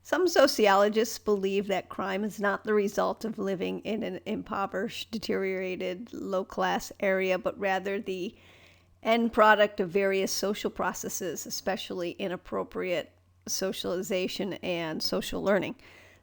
Some sociologists believe that crime is not the result of living in an impoverished, deteriorated, low-class area, but rather the end product of various social processes, especially inappropriate socialization and social learning.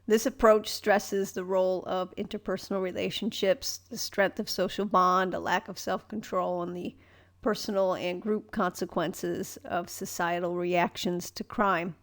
This approach stresses the role of interpersonal relationships, the strength of social bond, a lack of self-control, and the personal and group consequences of societal reactions to crime.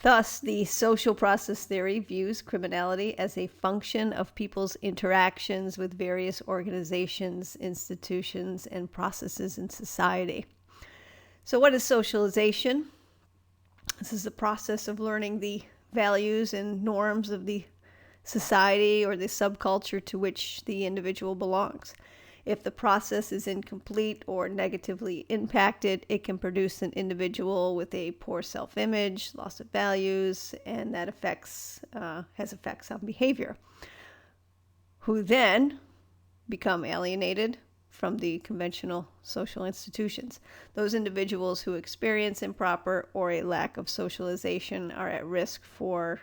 Thus, the social process theory views criminality as a function of people's interactions with various organizations, institutions, and processes in society. So, what is socialization? This is the process of learning the values and norms of the society or the subculture to which the individual belongs. If the process is incomplete or negatively impacted, it can produce an individual with a poor self-image, loss of values, and that has effects on behavior, who then become alienated from the conventional social institutions. Those individuals who experience improper or a lack of socialization are at risk for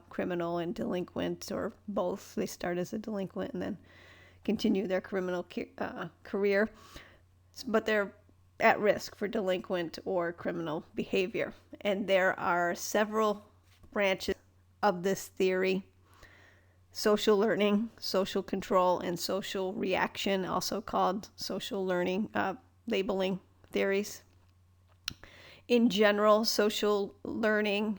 criminal and delinquent, or both. They start as a delinquent and then continue their criminal career, but they're at risk for delinquent or criminal behavior. And there are several branches of this theory: social learning, social control, and social reaction, also called social learning labeling theories. In general, social learning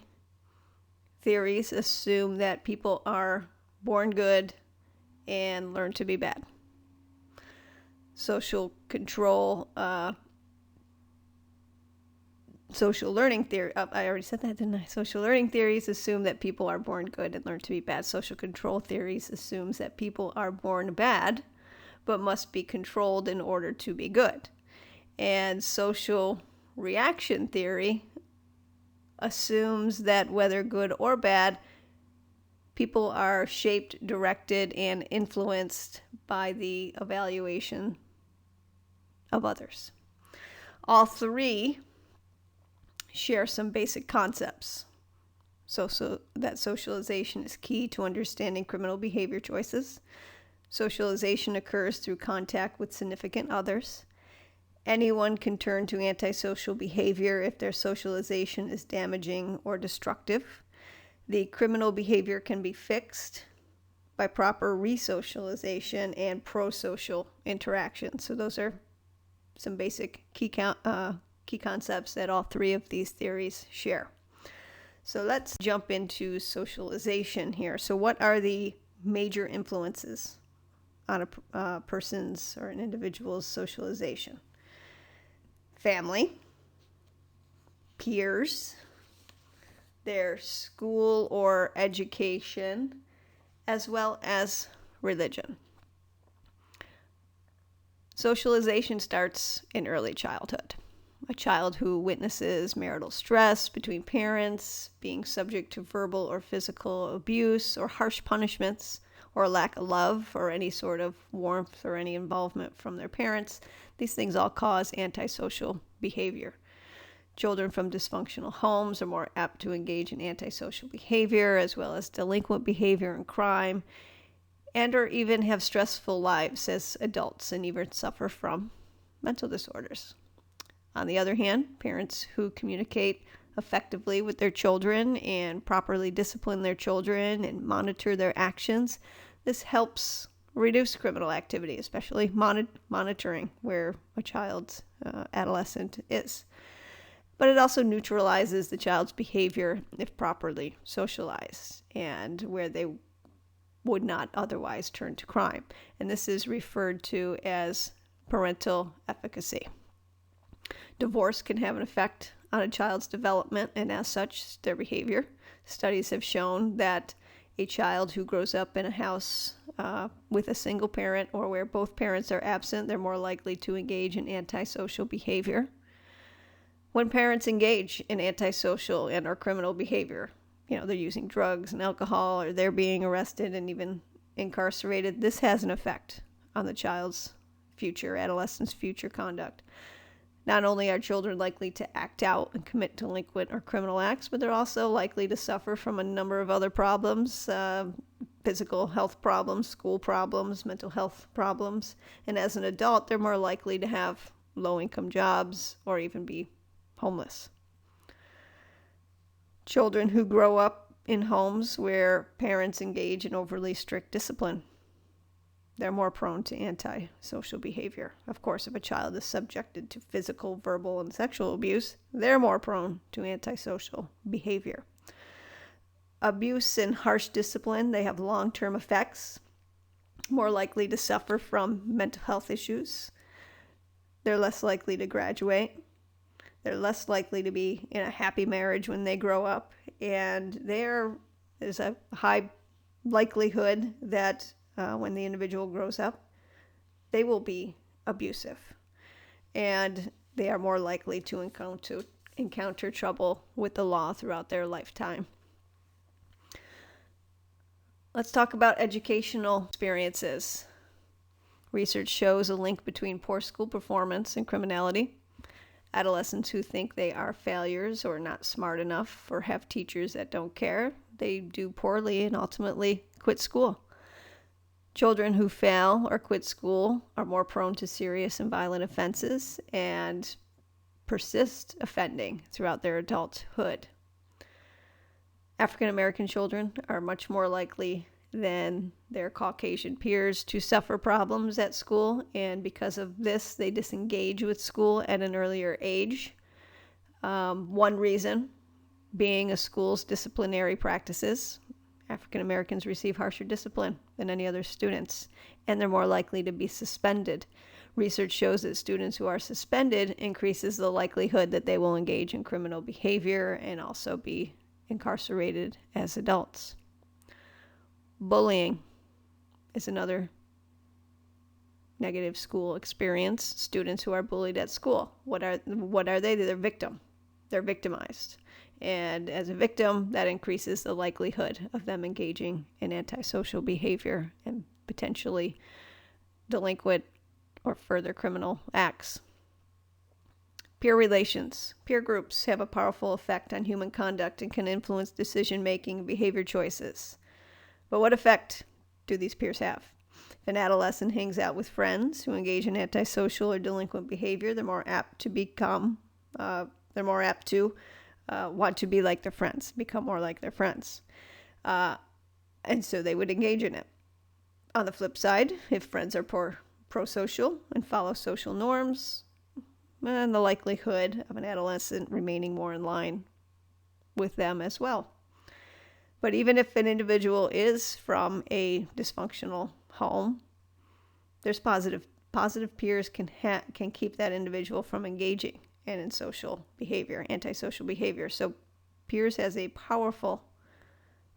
theories assume that people are born good and learn to be bad. Social control, social learning theory, I already said that, didn't I? Social learning theories assume that people are born good and learn to be bad. Social control theories assumes that people are born bad, but must be controlled in order to be good. And social reaction theory assumes that whether good or bad, people are shaped, directed, and influenced by the evaluation of others. All three share some basic concepts. So that socialization is key to understanding criminal behavior choices. Socialization occurs through contact with significant others. Anyone can turn to antisocial behavior if their socialization is damaging or destructive. The criminal behavior can be fixed by proper resocialization and pro-social interaction. So those are some basic key concepts that all three of these theories share. So let's jump into socialization here. So what are the major influences on a person's or an individual's socialization? Family, peers, their school or education, as well as religion. Socialization starts in early childhood. A child who witnesses marital stress between parents, being subject to verbal or physical abuse or harsh punishments, or lack of love or any sort of warmth or any involvement from their parents, these things all cause antisocial behavior. Children from dysfunctional homes are more apt to engage in antisocial behavior, as well as delinquent behavior and crime, and or even have stressful lives as adults and even suffer from mental disorders. On the other hand, parents who communicate effectively with their children and properly discipline their children and monitor their actions, this helps reduce criminal activity, especially monitoring where a child's adolescent is. But it also neutralizes the child's behavior if properly socialized and where they would not otherwise turn to crime. And this is referred to as parental efficacy. Divorce can have an effect on a child's development and as such their behavior. Studies have shown that a child who grows up in a house with a single parent or where both parents are absent, they're more likely to engage in antisocial behavior. When parents engage in antisocial and or criminal behavior, they're using drugs and alcohol, or they're being arrested and even incarcerated, this has an effect on the child's future, adolescent's future conduct. Not only are children likely to act out and commit delinquent or criminal acts, but they're also likely to suffer from a number of other problems, physical health problems, school problems, mental health problems. And as an adult, they're more likely to have low-income jobs or even be homeless. Children who grow up in homes where parents engage in overly strict discipline, they're more prone to antisocial behavior. Of course, if a child is subjected to physical, verbal, and sexual abuse, they're more prone to antisocial behavior. Abuse and harsh discipline, they have long-term effects, more likely to suffer from mental health issues. They're less likely to graduate. They're less likely to be in a happy marriage when they grow up. And there's a high likelihood that when the individual grows up, they will be abusive. And they are more likely to encounter trouble with the law throughout their lifetime. Let's talk about educational experiences. Research shows a link between poor school performance and criminality. Adolescents who think they are failures or not smart enough or have teachers that don't care, they do poorly and ultimately quit school. Children who fail or quit school are more prone to serious and violent offenses and persist offending throughout their adulthood. African American children are much more likely than their Caucasian peers to suffer problems at school, and because of this, they disengage with school at an earlier age. One reason being a school's disciplinary practices. African Americans receive harsher discipline than any other students, and they're more likely to be suspended. Research shows that students who are suspended increases the likelihood that they will engage in criminal behavior and also be incarcerated as adults. Bullying is another negative school experience. Students who are bullied at school, what are they? They're victim. They're victimized. And as a victim, that increases the likelihood of them engaging in antisocial behavior and potentially delinquent or further criminal acts. Peer relations. Peer groups have a powerful effect on human conduct and can influence decision-making and behavior choices. But what effect do these peers have? If an adolescent hangs out with friends who engage in antisocial or delinquent behavior, they're more apt to want to be like their friends, become more like their friends. And so they would engage in it. On the flip side, if friends are pro-social and follow social norms, and the likelihood of an adolescent remaining more in line with them as well. But even if an individual is from a dysfunctional home, there's positive peers can keep that individual from engaging in antisocial behavior. So peers has a powerful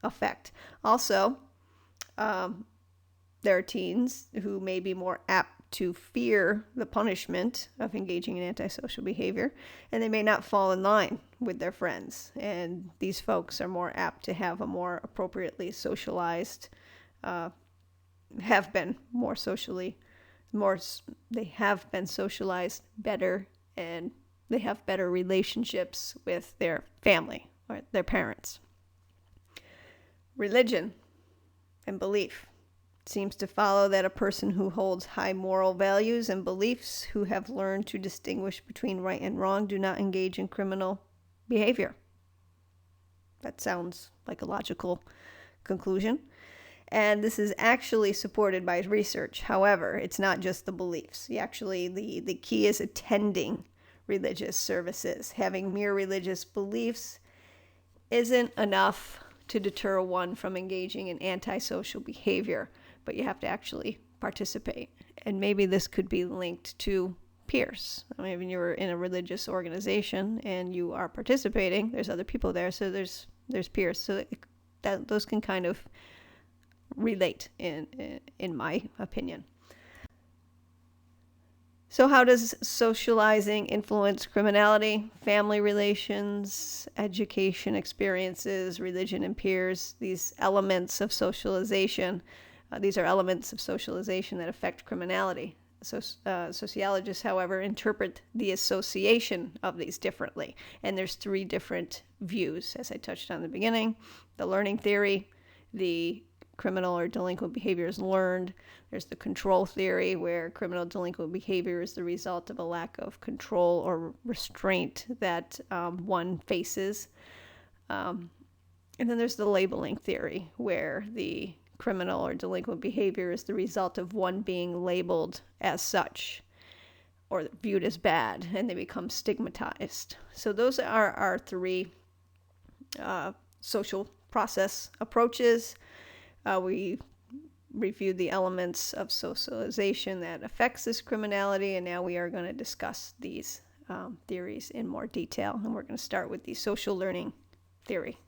effect. Also, there are teens who may be more apt to fear the punishment of engaging in antisocial behavior, and they may not fall in line with their friends. And these folks are more apt to have a more appropriately socialized, they have been socialized better, and they have better relationships with their family or their parents. Religion and belief. Seems to follow that a person who holds high moral values and beliefs, who have learned to distinguish between right and wrong, do not engage in criminal behavior. That sounds like a logical conclusion. And this is actually supported by research. However, it's not just the beliefs. The key is attending religious services. Having mere religious beliefs isn't enough to deter one from engaging in antisocial behavior, but you have to actually participate. And maybe this could be linked to peers. I mean, when you're in a religious organization and you are participating, there's other people there, so there's peers. So those can kind of relate in my opinion. So how does socializing influence criminality? Family relations, education experiences, religion, and peers, these elements of socialization. These are elements of socialization that affect criminality. Sociologists, however, interpret the association of these differently. And there's three different views, as I touched on in the beginning. The learning theory, the criminal or delinquent behavior is learned. There's the control theory, where criminal delinquent behavior is the result of a lack of control or restraint that one faces. And then there's the labeling theory, where the criminal or delinquent behavior is the result of one being labeled as such or viewed as bad, and they become stigmatized. So those are our three social process approaches. We reviewed the elements of socialization that affects this criminality, and now we are going to discuss these theories in more detail. And we're going to start with the social learning theory.